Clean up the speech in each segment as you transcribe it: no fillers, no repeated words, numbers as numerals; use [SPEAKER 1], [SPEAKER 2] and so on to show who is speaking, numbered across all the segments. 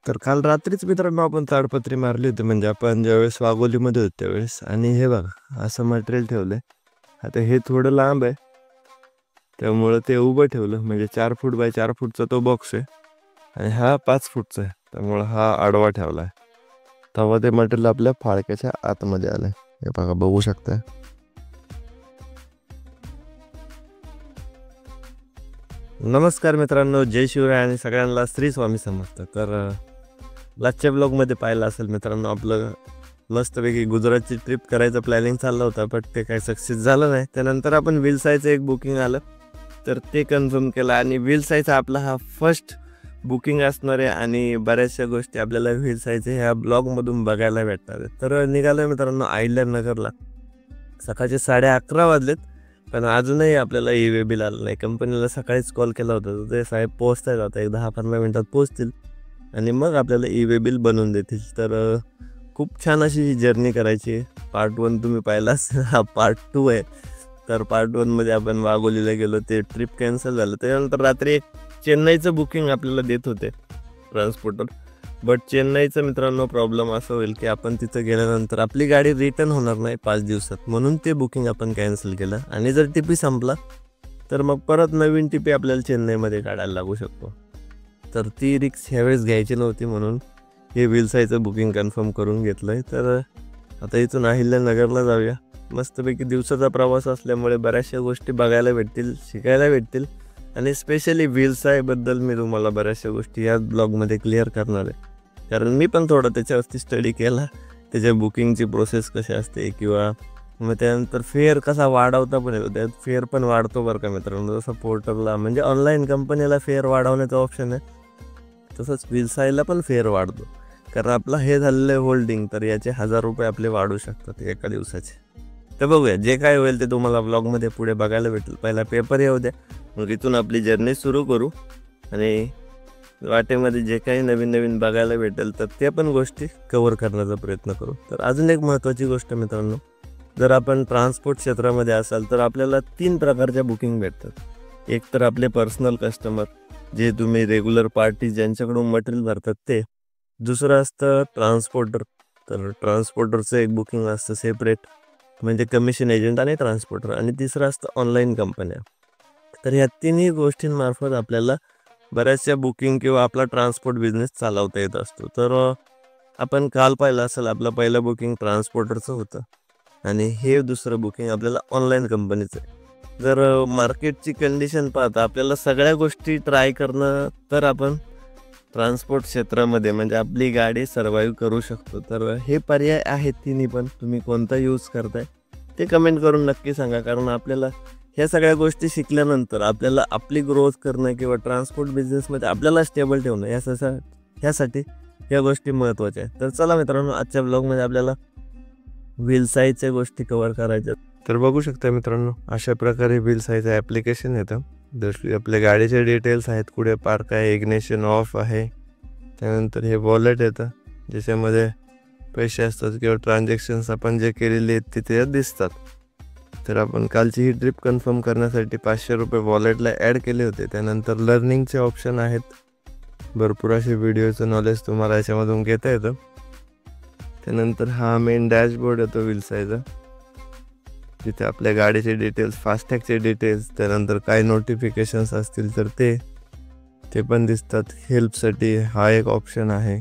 [SPEAKER 1] तर काल रात्रीच मित्रांनो आपण ताडपत्री मारली होती, म्हणजे आपण ज्यावेळेस वाघोलीमध्ये होतो त्यावेळेस. आणि हे बघा असं मटेरियल ठेवलंय. आता हे थोडं लांब आहे त्यामुळं ते उभं ठेवलं, म्हणजे 4 फूट बाय 4 फूटचा तो बॉक्स आहे आणि हा 5 फूटचा आहे, त्यामुळं हा आडवा ठेवला आहे. तेव्हा ते मटेरियल आपल्या फाळक्याच्या आतमध्ये आलंय. हे बघा, बघू शकता. नमस्कार मित्रांनो, जय शिवराय आणि सगळ्यांना श्री स्वामी समर्थ. तर लास्टच्या ब्लॉगमध्ये पाहिलं असेल मित्रांनो, आपलं मस्तपैकी गुजरातची ट्रिप करायचं प्लॅनिंग चाललं होतं, बट ते काही सक्सेस झालं नाही. त्यानंतर आपण व्हीलसाईचं एक बुकिंग आलं तर ते कन्फर्म केलं आणि व्हीलसाईचा आपला हा फर्स्ट बुकिंग असणार आहे आणि बऱ्याचशा गोष्टी आपल्याला व्हीलसाईचे ह्या ब्लॉगमधून बघायला भेटणार आहेत. तर निघालो मित्रांनो अहिल्यानगरला. सकाळचे 11:30 वाजलेत, पण अजूनही आपल्याला वे बिल आलं नाही. कंपनीला सकाळीच कॉल केला होता, तर ते साहेब पोहोचतायत, आता एक 10-15 मिनटात पोहोचतील आणि मग आपल्याला वे बिल बनवून देतील. तर खूप छान अशी जर्नी करायची. पार्ट 1 तुम्ही पाहिला असेल, हा पार्ट 2 आहे. तर पार्ट 1मध्ये आपण वाघोलीला गेलो, ते ट्रिप कॅन्सल झालं. त्यानंतर रात्री चेन्नईचं बुकिंग आपल्याला देत होते ट्रान्सपोर्टर, बट चेन्नईचं मित्रांनो प्रॉब्लेम असं होईल की आपण तिथं गेल्यानंतर आपली गाडी रिटर्न होणार नाही 5 दिवसात, म्हणून ते बुकिंग आपण कॅन्सल केलं. आणि जर टीपी संपला तर मग परत नवीन टीपी आपल्याला चेन्नईमध्ये काढायला लागू शकतो. तर ती रिक्स ह्यावेळेस घ्यायची नव्हती, म्हणून हे व्हीलसाईचं बुकिंग कन्फर्म करून घेतलं आहे. तर आता इथून अहिल्यानगरला जाऊया. मस्तपैकी दिवसाचा प्रवास असल्यामुळे बऱ्याचशा गोष्टी बघायला भेटतील, शिकायला भेटतील आणि स्पेशली व्हीलसाईबद्दल मी तुम्हाला बऱ्याचशा गोष्टी या ब्लॉगमध्ये क्लिअर करणार आहे. कारण मी पण थोडं त्याच्यावरती स्टडी केला, त्याच्या बुकिंगची प्रोसेस कशी असते, किंवा मग त्यानंतर फेअर कसा वाढवता पण येतो. त्यात फेअर पण वाढतो बरं का मित्रांनो. जसं पोर्टरला म्हणजे ऑनलाईन कंपनीला फेअर वाढवण्याचा ऑप्शन आहे, तसंच व्हीलसाईला पण फेअर वाढतो. कारण आपलं हे झालेलं आहे होल्डिंग, तर याचे 1000 रुपये आपले वाढू शकतात एका दिवसाचे. तर बघूया, जे काय होईल ते तुम्हाला ब्लॉगमध्ये पुढे बघायला भेटेल. पहिला पेपर येऊ द्या, मग इथून आपली जर्नी सुरू करू आणि वाटेमध्ये जे काही नवीन नवीन बघायला भेटेल तर ते पण गोष्टी कव्हर करण्याचा प्रयत्न करू. तर अजून एक महत्त्वाची गोष्ट मित्रांनो, जर आपण ट्रान्सपोर्ट क्षेत्रामध्ये असाल तर आपल्याला 3 प्रकारच्या बुकिंग भेटतात. एक तर आपले पर्सनल कस्टमर, जे तुम्ही रेग्युलर पार्टी ज्यांच्याकडून मटेरियल भरतात ते. दुसरं असतं ट्रान्सपोर्टर, तर ट्रान्सपोर्टरचं एक बुकिंग असतं सेपरेट, म्हणजे कमिशन एजंट आणि ट्रान्सपोर्टर. आणि तिसरं असतं ऑनलाईन कंपन्या. तर ह्या तिन्ही गोष्टींमार्फत आपल्याला बऱ्याचशा बुकिंग किंवा आपला ट्रान्सपोर्ट बिझनेस चालवता येत असतो. तर आपण काल पाहिलं असेल, आपलं पहिलं बुकिंग ट्रान्सपोर्टरचं होतं आणि हे दुसरं बुकिंग आपल्याला ऑनलाईन कंपनीचं आहे. जर मार्केटची कंडिशन पाहता आपल्याला सगळ्या गोष्टी ट्राय करणं, तर आपण ट्रान्सपोर्ट क्षेत्रामध्ये म्हणजे आपली गाडी सर्वाईव्ह करू शकतो. तर हे पर्याय आहेत तिन्ही, पण तुम्ही कोणता यूज करताय ते कमेंट करून नक्की सांगा. कारण आपल्याला ह्या सगळ्या गोष्टी शिकल्यानंतर आपल्याला आपली ग्रोथ करणं किंवा ट्रान्सपोर्ट बिझनेसमध्ये आपल्याला स्टेबल ठेवणं, ह्यासाठी ह्या गोष्टी महत्त्वाच्या आहेत. तर चला मित्रांनो, आजच्या ब्लॉगमध्ये आपल्याला व्हीलसाईच्या गोष्टी कव्हर करायच्या. तर बघू शकता मित्रांनो, अशा प्रकारे व्हीलसाईचं ॲप्लिकेशन येतं. जर आपल्या गाडीचे डिटेल्स आहेत, कुठे पार्क आहे, इग्निशन ऑफ आहे. त्यानंतर हे वॉलेट येतं, ज्याच्यामध्ये पैसे असतात किंवा ट्रान्झॅक्शन्स आपण जे केलेले आहेत तिथे दिसतात. तर आपण कालची ही ट्रिप कन्फर्म करण्यासाठी 500 रुपये वॉलेटला ॲड केले होते. त्यानंतर लर्निंगचे ऑप्शन आहेत, भरपूर असे व्हिडिओचं नॉलेज तुम्हाला याच्यामधून घेता येतं. त्यानंतर हा मेन डॅशबोर्ड येतो व्हीलसाईचा, जिथे आपल्या गाडीचे डिटेल्स, फास्टॅगचे डिटेल्स, त्यानंतर काय नोटिफिकेशन्स असतील तर ते पण दिसतात. हेल्पसाठी हा एक ऑप्शन आहे.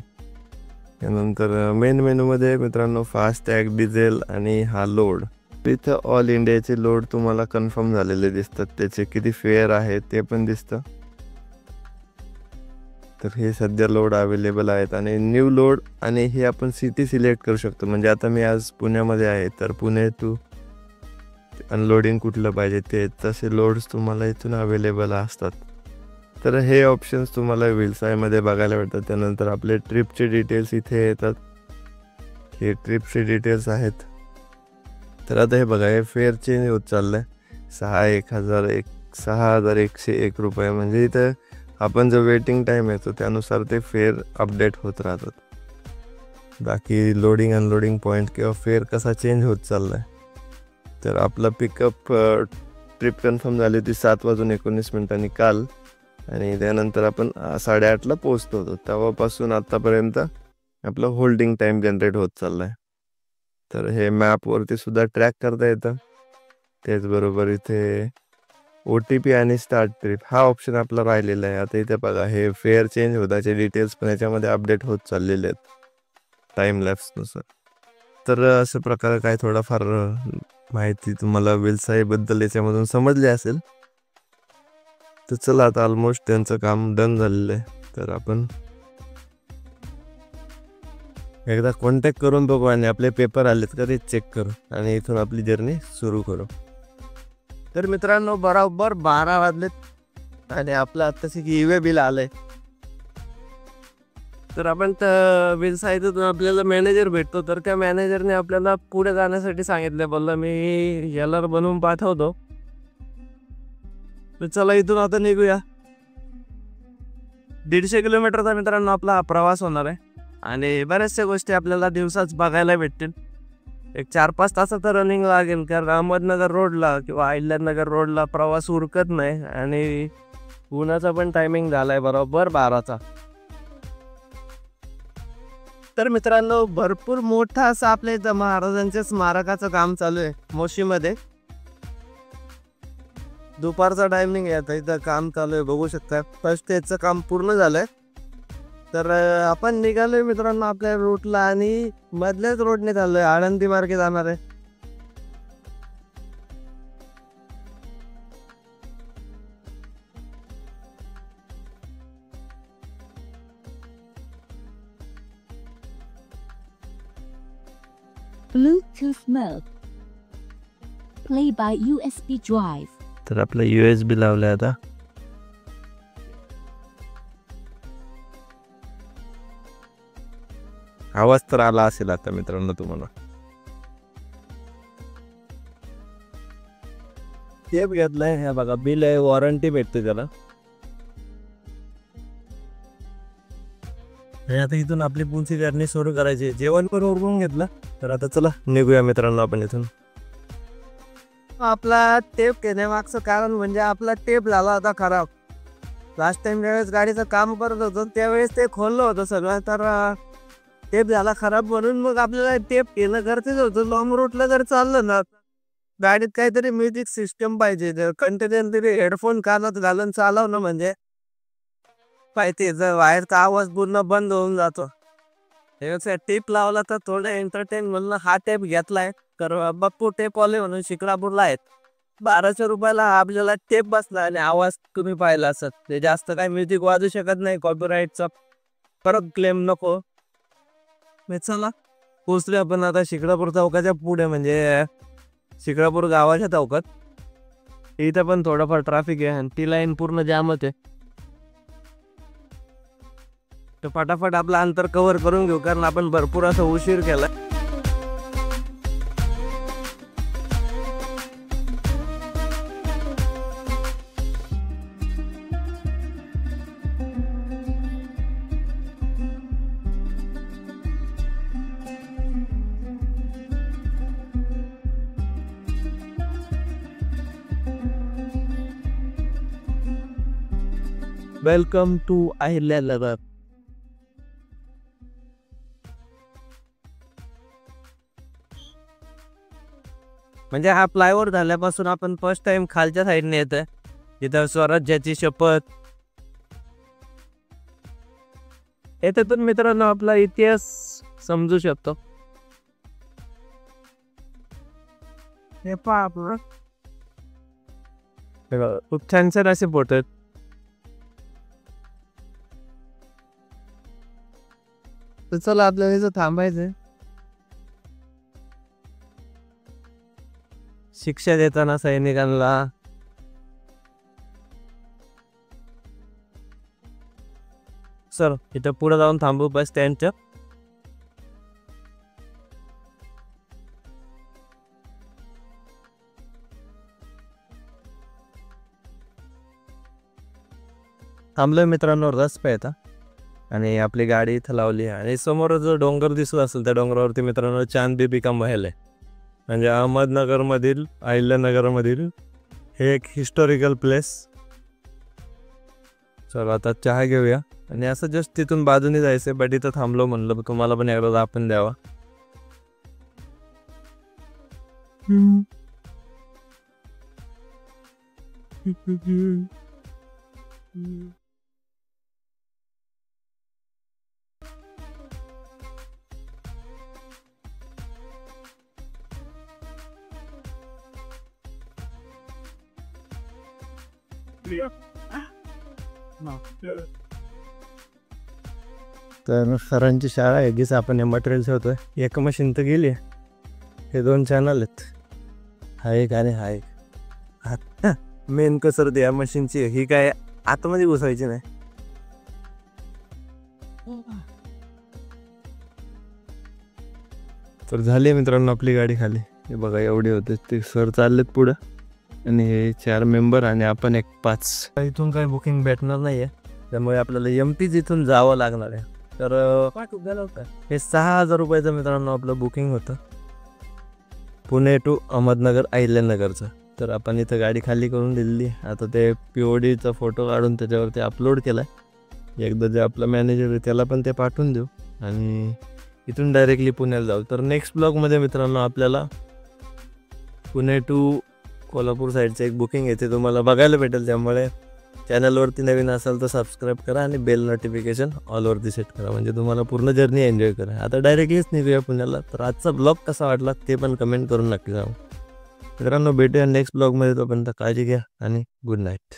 [SPEAKER 1] त्यानंतर मेन मेनूमध्ये मित्रांनो फास्टॅग, डिझेल आणि हा लोड. इथं ऑल इंडियाचे लोड तुम्हाला कन्फर्म झालेले दिसतात, त्याचे किती फेअर आहे ते पण दिसतं. तर हे सध्या लोड अवेलेबल आहेत आणि न्यू लोड, आणि हे आपण सिटी सिलेक्ट करू शकतो. म्हणजे आता मी आज पुण्यामध्ये आहे, तर पुणे टू अनलोडिंग कुठलं पाहिजे ते, तसे लोड्स तुम्हाला इथून अवेलेबल असतात. तर हे ऑप्शन्स तुम्हाला व्हीलसाईमध्ये बघायला भेटतात. त्यानंतर आपले ट्रिपचे डिटेल्स इथे येतात, हे ट्रिपचे डिटेल्स आहेत. तर आता हे बघा, हे फेअर चेंज होत चाललं आहे. 6,101 रुपये, म्हणजे इथं आपण जो वेटिंग टाईम येतो त्यानुसार ते फेअर अपडेट होत राहतात. बाकी लोडिंग अनलोडिंग पॉईंट किंवा फेअर कसा चेंज होत चालला आहे. तर आपला पिकअप ट्रिप कन्फर्म झाली होती 7:19 काल, आणि त्यानंतर आपण 8:30ला पोहोचतो होतो. तेव्हापासून आतापर्यंत आपलं होल्डिंग टाइम जनरेट होत चाललाय. तर हे मॅपवरती सुद्धा ट्रॅक करता येतं. त्याचबरोबर इथे OTP आणि स्टार्ट ट्रिप हा ऑप्शन आपला राहिलेला आहे. आता इथे बघा हे फेअर चेंज होताचे डिटेल्स पण याच्यामध्ये अपडेट होत चाललेले आहेत टाइम लॅप्सनुसार. तर अशा प्रकारे काय थोडाफार माहिती तुम्हाला वेलसाईबद्दल याच्यामधून समजली असेल. तर चला आता ऑलमोस्ट त्यांचं काम डन झालेलं आहे. तर आपण एकदा कॉन्टॅक्ट करून बघू आणि आपले पेपर आलेत का ते चेक करू आणि इथून आपली जर्नी सुरू करू. तर मित्रांनो बरोबर 12 वाजलेत आणि आपलं आत्ताच EWA बिल आलंय. तर आपण वेलसाईतून आपल्याला मॅनेजर भेटतो. तर त्या मॅनेजरने आपल्याला पुढे जाण्यासाठी सांगितलं. बोलला मी एलआर बनवून पाठवतो. तर चला इथून आता निघूया. 150 किलोमीटरचा मित्रांनो आपला हा प्रवास होणार आहे आणि बऱ्याचशा गोष्टी आपल्याला दिवसाच बघायला भेटतील. एक 4-5 तासाचं रनिंग लागेल कारण अहमदनगर रोडला किंवा अहिल्यानगर रोडला प्रवास उरकत नाही आणि उन्हाचा पण टायमिंग झालाय बरोबर 12चा. तर मित्रांनो भरपूर मोठं असं आपल्या इथं महाराजांच्या स्मारकाचं काम चालू आहे मोशीमध्ये. दुपारचा टायमिंग आहे. आता इथं काम चालू आहे बघू शकता. फर्स्ट स्टेजचं काम पूर्ण झालंय. तर आपण निघालोय मित्रांनो आपल्या रूटला आणि मधल्याच रोडने चाललोय. आळंदी मार्गे जाणार आहे.
[SPEAKER 2] Bluetooth mode. Play by USB drive.
[SPEAKER 1] तर आपलं USB लावलंय आता. आवाज तर आला असेल आता मित्रांनो तुम्हाला. टेप घेतलाय हे बघा. बिल आहे, वॉरंटी भेटते त्याला. आता इथून आपली पुढची जर्नी सुरू करायची. जेवण पण उरकून घेतलं. तर आता चला निघूया मित्रांनो आपण इथून. आपला टेप घेण्यामागचं कारण म्हणजे आपला टेप झाला होता खराब. लास्ट टाइम ज्यावेळेस गाडीचं काम करत होतो त्यावेळेस ते खोललं होतं सगळं. तर टेप झाला खराब म्हणून मग आपल्याला टेप घेणं गरजेचं होतं. लॉंग रूटला जर चाललं ना गाडीत काहीतरी म्युझिक सिस्टम पाहिजे. जर कंटिन्यू तरी हेडफोन कानात घालून चालवणं म्हणजे पाहिजे. जर वायरचा आवाज पूर्ण बंद होऊन जातो. त्यापेक्षा टेप लावला तर थोडं एंटरटेन म्हणून हा टेप घेतलाय. तर बप्पू टेपवाले म्हणून शिक्रापूरला आहेत. 1200 रुपयाला आपल्याला टेप बसला आणि आवाज तुम्ही पाहिला असत. ते जास्त काही म्युझिक वाजू शकत नाही. कॉपीराईटचा परत क्लेम नको. चला पोचले आपण आता शिक्रापूर चौकाच्या पुढे म्हणजे शिक्रापूर गावाच्या चौकात. इथं पण थोडंफार ट्रॅफिक आहे आणि ती लाईन पूर्ण जामच आहे. तर फटाफट आपलं अंतर कव्हर करून घेऊ कारण आपण भरपूर असं उशीर केला. Welcome to Ahilyanagar. म्हणजे हा फ्लायओव्हर झाल्यापासून आपण फर्स्ट टाइम खालच्या साईडने येतोय. तिथं स्वराज्याची शपथ. याच्यातून मित्रांनो आपला इतिहास समजू शकतो. हे पहा आपलं खूप छान छान असे फोटो आहेत. तर चला आपल्याला इथं थांबायचंय. शिक्षा देताना सैनिकांना सर इथं पुढे जाऊन थांबू बस स्टँडच्या. थांबलोय मित्रांनो रस पेता आणि आपली गाडी इथं लावली आणि समोर जो डोंगर दिसत असेल त्या डोंगरावरती मित्रांनो चांद बीबी का महल आहे. म्हणजे अहमदनगरमधील अहिल्यानगरमधील हे एक हिस्टॉरिकल प्लेस. चला आता चहा घेऊया आणि असं जस्ट तिथून बाजूने जायचं, बट इथं थांबलो म्हणलं तुम्हाला पण एकदा आपण द्यावा. तर सरांची शाळा आहे गीच आपण हे मटेरियल ठेवतोय. एक मशीन तर गेली, हे 2 चॅनल आहेत, हा एक आणि हा एक. मेन कसरत या मशीनची ही काय आतमध्ये घुसायची नाही. तर झाली मित्रांनो आपली गाडी खाली. हे बघा एवढे होते ते सर चाललेत पुढं आणि हे 4 मेंबर आणि आपण एक 5. इथून काही बुकिंग भेटणार नाही आहे, त्यामुळे आपल्याला एमपीच इथून जावं लागणार आहे. तर हे 6,000 रुपयाचं मित्रांनो आपलं बुकिंग होतं, पुणे टू अहमदनगर अहिल्यानगरचं. तर आपण इथं गाडी खाली करून दिली. आता ते PODचा फोटो काढून त्याच्यावरती अपलोड केला आहे. एकदा जे आपलं मॅनेजर आहे त्याला पण ते पाठवून देऊ आणि इथून डायरेक्टली पुण्याला जाऊ. तर नेक्स्ट ब्लॉगमध्ये मित्रांनो आपल्याला पुणे टू कोल्हापूर साईडचं एक बुकिंग येते तुम्हाला बघायला भेटेल. त्यामुळे चॅनलवरती नवीन असाल तर सबस्क्राईब करा आणि बेल नोटिफिकेशन ऑलवरती सेट करा, म्हणजे तुम्हाला पूर्ण जर्नी एन्जॉय करा. आता डायरेक्टलीच निघूया पुण्याला. तर आजचा ब्लॉग कसा वाटला ते पण कमेंट करून नक्की सांगा मित्रांनो. भेटूया नेक्स्ट ब्लॉगमध्ये, तोपर्यंत काळजी घ्या आणि गुड नाईट.